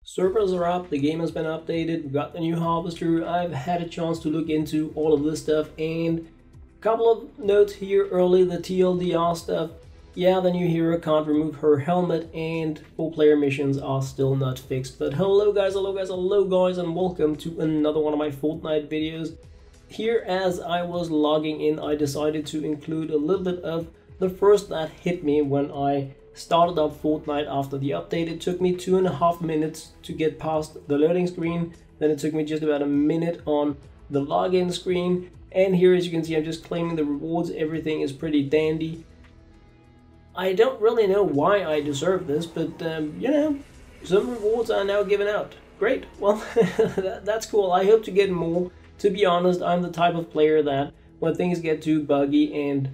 Servers are up, the game has been updated, we got the new Harvester. I've had a chance to look into all of this stuff, and a couple of notes here early, the TLDR stuff. Yeah, the new hero can't remove her helmet, and 4-player missions are still not fixed. But hello guys, and welcome to another one of my Fortnite videos. Here, as I was logging in, I decided to include a little bit of the first that hit me when I started up Fortnite after the update. It took me 2.5 minutes to get past the loading screen, then it took me just about a minute on the login screen, and here, as you can see, I'm just claiming the rewards. Everything is pretty dandy. I don't really know why I deserve this, but you know, some rewards are now given out. Great, well, that's cool. I hope to get more. To be honest, I'm the type of player that when things get too buggy and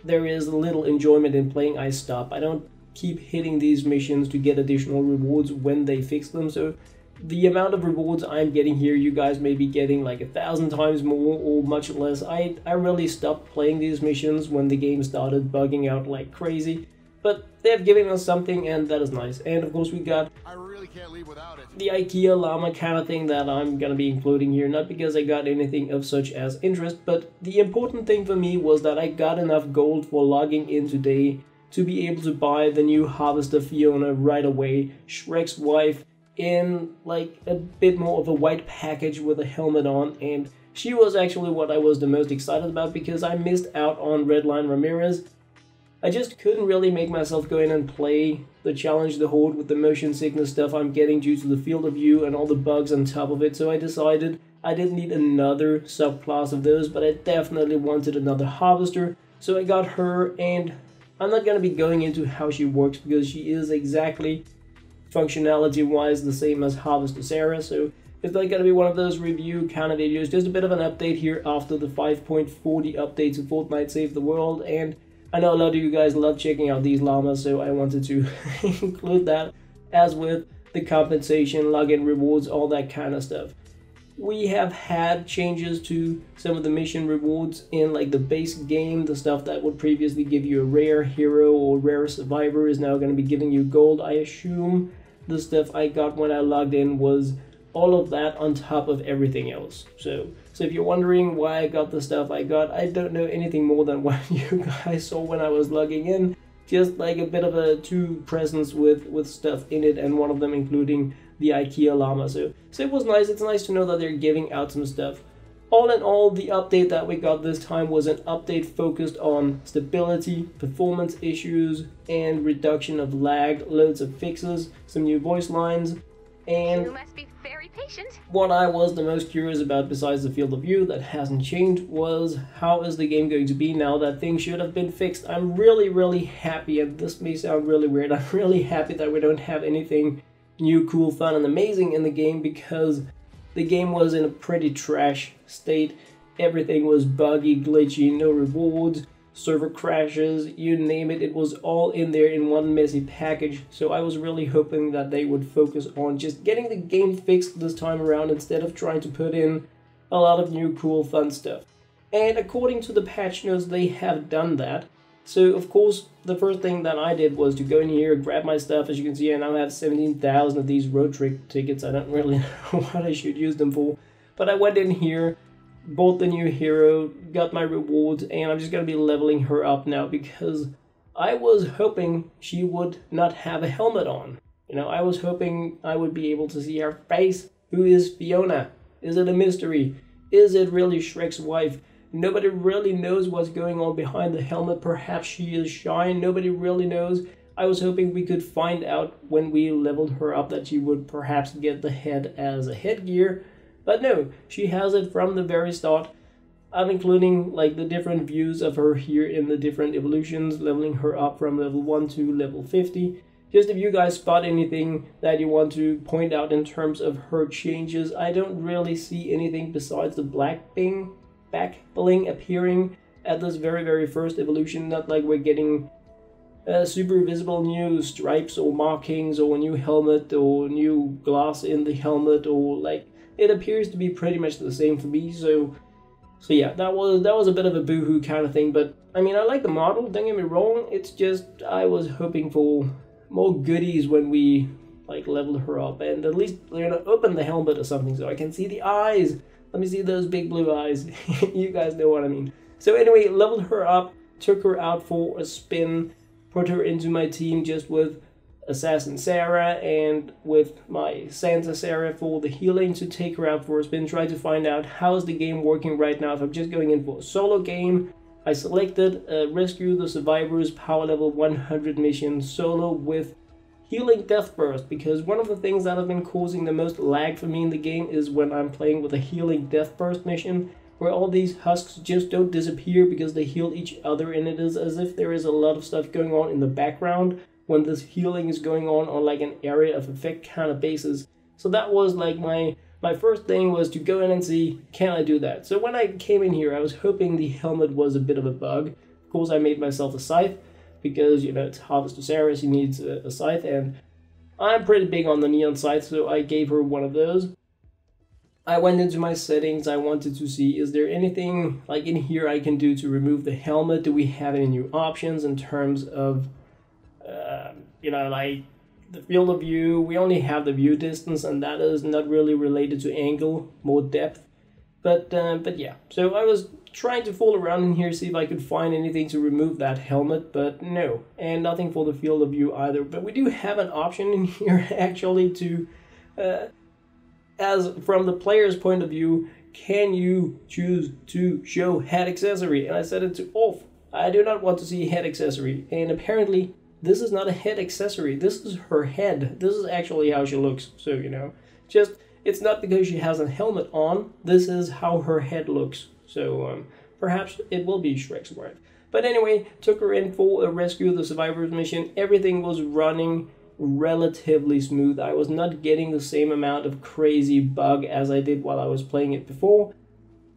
there is little enjoyment in playing, I stop. I don't keep hitting these missions to get additional rewards when they fix them. So the amount of rewards I'm getting here, you guys may be getting like 1,000 times more or much less. I really stopped playing these missions when the game started bugging out like crazy. But they've given us something, and that is nice. And of course we got Can't leave without it. the IKEA llama kind of thing that I'm gonna be including here, not because I got anything of such as interest, but the important thing for me was that I got enough gold for logging in today to be able to buy the new Harvester Fiona right away, Shrek's wife, in like a bit more of a white package with a helmet on, and she was actually what I was the most excited about because I missed out on Redline Ramirez. I just couldn't really make myself go in and play the Challenge the Horde with the motion sickness stuff I'm getting due to the field of view and all the bugs on top of it, so I decided I didn't need another subclass of those, but I definitely wanted another Harvester, so I got her, and I'm not going to be going into how she works because she is exactly functionality-wise the same as Harvester Sarah, so it's not going to be one of those review kind of videos, just a bit of an update here after the 5.40 update to Fortnite Save the World, and I know a lot of you guys love checking out these llamas, so I wanted to include that, as with the compensation, login rewards, all that kind of stuff. We have had changes to some of the mission rewards in like the base game. The stuff that would previously give you a rare hero or rare survivor is now going to be giving you gold. I assume the stuff I got when I logged in was all of that on top of everything else. So if you're wondering why I got the stuff I got, I don't know anything more than what you guys saw when I was logging in. Just like a bit of a two presents with stuff in it, and one of them including the IKEA llama. So it was nice. It's nice to know that they're giving out some stuff. All in all, the update that we got this time was an update focused on stability, performance issues, and reduction of lag, loads of fixes, some new voice lines, and you must be very patient. What I was the most curious about, besides the field of view that hasn't changed, was how is the game going to be now that things should have been fixed. I'm really happy, and this may sound really weird, I'm really happy that we don't have anything new, cool, fun, and amazing in the game, because the game was in a pretty trash state. Everything was buggy, glitchy, no rewards, server crashes, you name it, it was all in there in one messy package. So I was really hoping that they would focus on just getting the game fixed this time around instead of trying to put in a lot of new cool fun stuff. And according to the patch notes, they have done that. So of course the first thing that I did was to go in here, grab my stuff. As you can see, I now have 17,000 of these road trip tickets. I don't really know what I should use them for, but I went in here, bought the new hero, got my rewards, and I'm just gonna be leveling her up now because I was hoping she would not have a helmet on. You know, I was hoping I would be able to see her face. Who is Fiona? Is it a mystery? Is it really Shrek's wife? Nobody really knows what's going on behind the helmet. Perhaps she is shy. Nobody really knows. I was hoping we could find out when we leveled her up that she would perhaps get the head as a headgear. But no, she has it from the very start. I'm including like the different views of her here in the different evolutions, leveling her up from level 1 to level 50. Just if you guys spot anything that you want to point out in terms of her changes, I don't really see anything besides the black back bling appearing at this very first evolution. Not like we're getting super visible new stripes or markings or a new helmet or new glass in the helmet, or like it appears to be pretty much the same for me. So yeah, that was a bit of a boohoo kind of thing, but I mean, I like the model, don't get me wrong. It's just I was hoping for more goodies when we like leveled her up and at least, you know, open the helmet or something so I can see the eyes. Let me see those big blue eyes. You guys know what I mean. So anyway, leveled her up, took her out for a spin, put her into my team just with Assassin Sarah and with my Santa Sarah for the healing to take her out for a spin, try to find out how is the game working right now. If I'm just going in for a solo game, I selected Rescue the Survivors Power Level 100 mission solo with Healing Death Burst, because one of the things that have been causing the most lag for me in the game is when I'm playing with a Healing Death Burst mission, where all these husks just don't disappear because they heal each other, and it is as if there is a lot of stuff going on in the background when this healing is going on like an area of effect kind of basis. So that was like my first thing was to go in and see, can I do that? So when I came in here, I was hoping the helmet was a bit of a bug. Of course, I made myself a scythe because, you know, it's Harvester Sarah, she needs a scythe, and I'm pretty big on the neon scythe, so I gave her one of those. I went into my settings. I wanted to see, is there anything like in here I can do to remove the helmet? Do we have any new options in terms of you know, like the field of view? We only have the view distance, and that is not really related to angle, more depth. But yeah, so I was trying to fool around in here, see if I could find anything to remove that helmet, but no, and nothing for the field of view either. But we do have an option in here actually to, as from the player's point of view, can you choose to show head accessory? And I set it to off. I do not want to see head accessory, and apparently this is not a head accessory. This is her head. This is actually how she looks. So, you know, just, it's not because she has a helmet on. This is how her head looks. So, perhaps it will be Shrek's wife. But anyway, took her in for a Rescue the Survivors mission. Everything was running relatively smooth. I was not getting the same amount of crazy bug as I did while I was playing it before.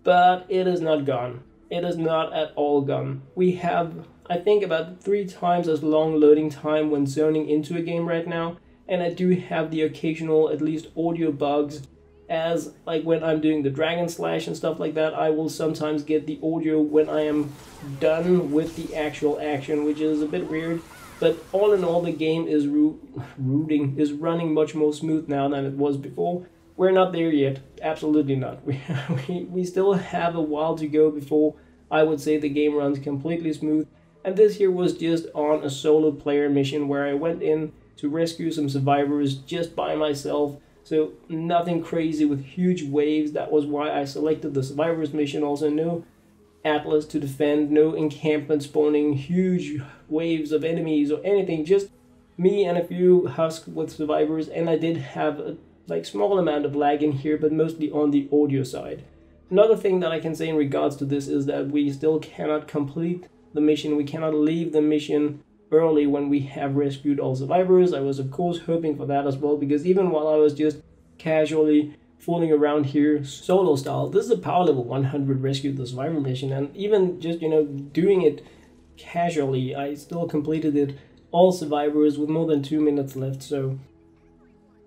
But it is not gone. It is not at all gone. We have, I think, about 3 times as long loading time when zoning into a game right now, and I do have the occasional, at least audio bugs, as like when I'm doing the Dragon Slash and stuff like that. I will sometimes get the audio when I am done with the actual action, which is a bit weird, but all in all the game is running much more smooth now than it was before. We're not there yet, absolutely not. We still have a while to go before I would say the game runs completely smooth. And this here was just on a solo player mission where I went in to rescue some survivors just by myself. So nothing crazy with huge waves. That was why I selected the survivors mission. Also no Atlas to defend, no encampment spawning huge waves of enemies or anything. Just me and a few husks with survivors, and I did have a like small amount of lag in here, but mostly on the audio side. Another thing that I can say in regards to this is that we still cannot complete the mission. We cannot leave the mission early when we have rescued all survivors. I was of course hoping for that as well, because even while I was just casually fooling around here solo style, this is a power level 100 rescue the survivor mission, and even just, you know, doing it casually, I still completed it all survivors with more than 2 minutes left. So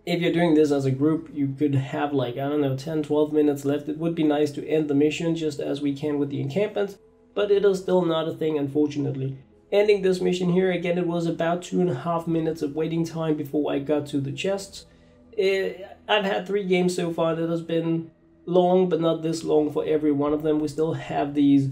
if you're doing this as a group, you could have like, I don't know, 10-12 minutes left. It would be nice to end the mission just as we can with the encampment, but it is still not a thing, unfortunately. Ending this mission here, again, it was about 2.5 minutes of waiting time before I got to the chests. I've had 3 games so far that has been long, but not this long for every one of them. We still have these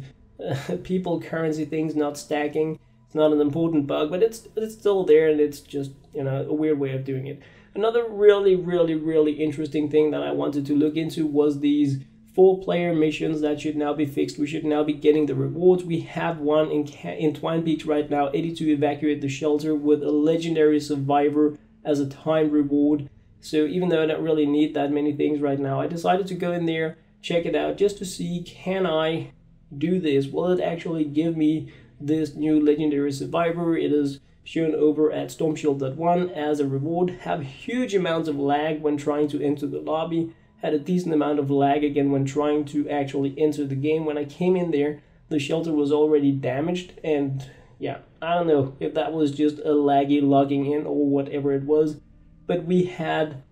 people currency things not stacking. It's not an important bug, but it's still there, and it's just, you know, a weird way of doing it. Another really interesting thing that I wanted to look into was these 4-player missions that should now be fixed. We should now be getting the rewards. We have one in Twine Peaks right now, 82 evacuate the shelter with a legendary survivor as a timed reward. So even though I don't really need that many things right now, I decided to go in there, check it out, just to see, can I do this? Will it actually give me this new legendary survivor? It is shown over at Stormshield.1 as a reward. Have huge amounts of lag when trying to enter the lobby. Had a decent amount of lag again when trying to actually enter the game. When I came in there, the shelter was already damaged, and yeah, I don't know if that was just a laggy logging in or whatever it was, but we had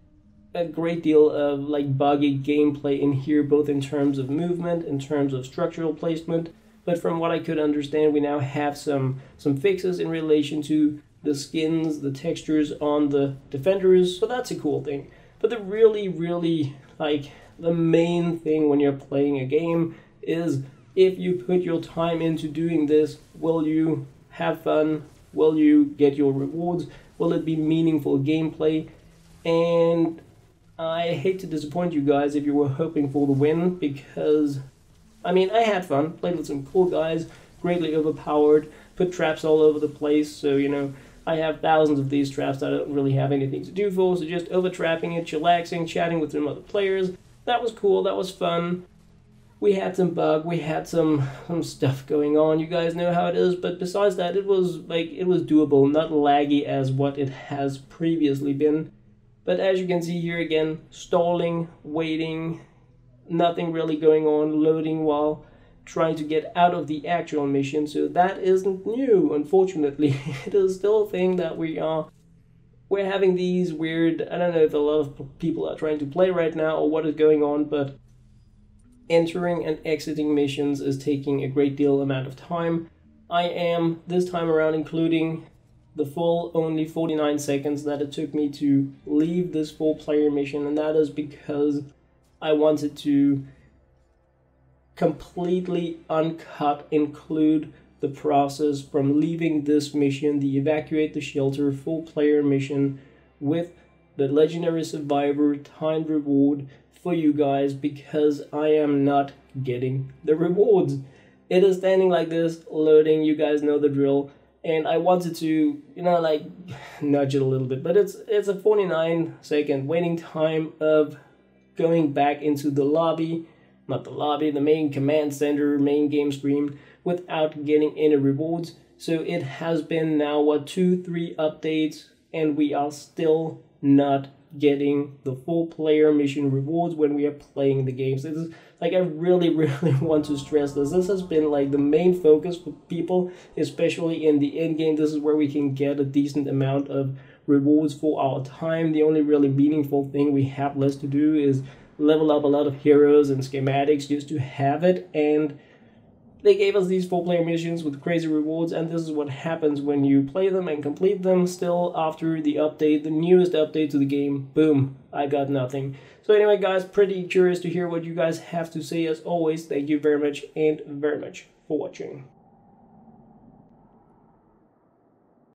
a great deal of like buggy gameplay in here, both in terms of movement, in terms of structural placement. But from what I could understand, we now have some fixes in relation to the skins, the textures on the defenders, so that's a cool thing. But the really, like, the main thing when you're playing a game is, if you put your time into doing this, will you have fun? Will you get your rewards? Will it be meaningful gameplay? And I hate to disappoint you guys if you were hoping for the win, because, I mean, I had fun, played with some cool guys, greatly overpowered, put traps all over the place, so, you know, I have thousands of these traps that I don't really have anything to do for, so just over-trapping it, chillaxing, chatting with some other players. That was cool, that was fun. We had some bug, we had some stuff going on, you guys know how it is, but besides that, it was doable, not laggy as what it has previously been. But as you can see here again, stalling, waiting, nothing really going on, loading while trying to get out of the actual mission, so that isn't new, unfortunately. It is still a thing that we're having these weird, I don't know if a lot of people are trying to play right now or what is going on, but entering and exiting missions is taking a great deal amount of time. I am, this time around, including the full only 49 seconds that it took me to leave this 4-player mission, and that is because I wanted to completely uncut include the process from leaving this mission, the evacuate the shelter 4-player mission, with the legendary survivor timed reward for you guys, because I am not getting the rewards. It is standing like this, loading, you guys know the drill, and I wanted to, you know, like, nudge it a little bit, but it's a 49-second waiting time of going back into the lobby, not the lobby, the main command center, main game screen, without getting any rewards. So it has been now, what, 2-3 updates, and we are still not getting the 4-player mission rewards when we are playing the games. This is, like, I really want to stress this. This has been, like, the main focus for people, especially in the end game. This is where we can get a decent amount of rewards for our time. The only really meaningful thing we have left to do is level up a lot of heroes and schematics just to have it, and they gave us these 4-player missions with crazy rewards, and this is what happens when you play them and complete them. Still, after the update, the newest update to the game, boom, I got nothing. So anyway, guys, pretty curious to hear what you guys have to say. As always, thank you very much for watching.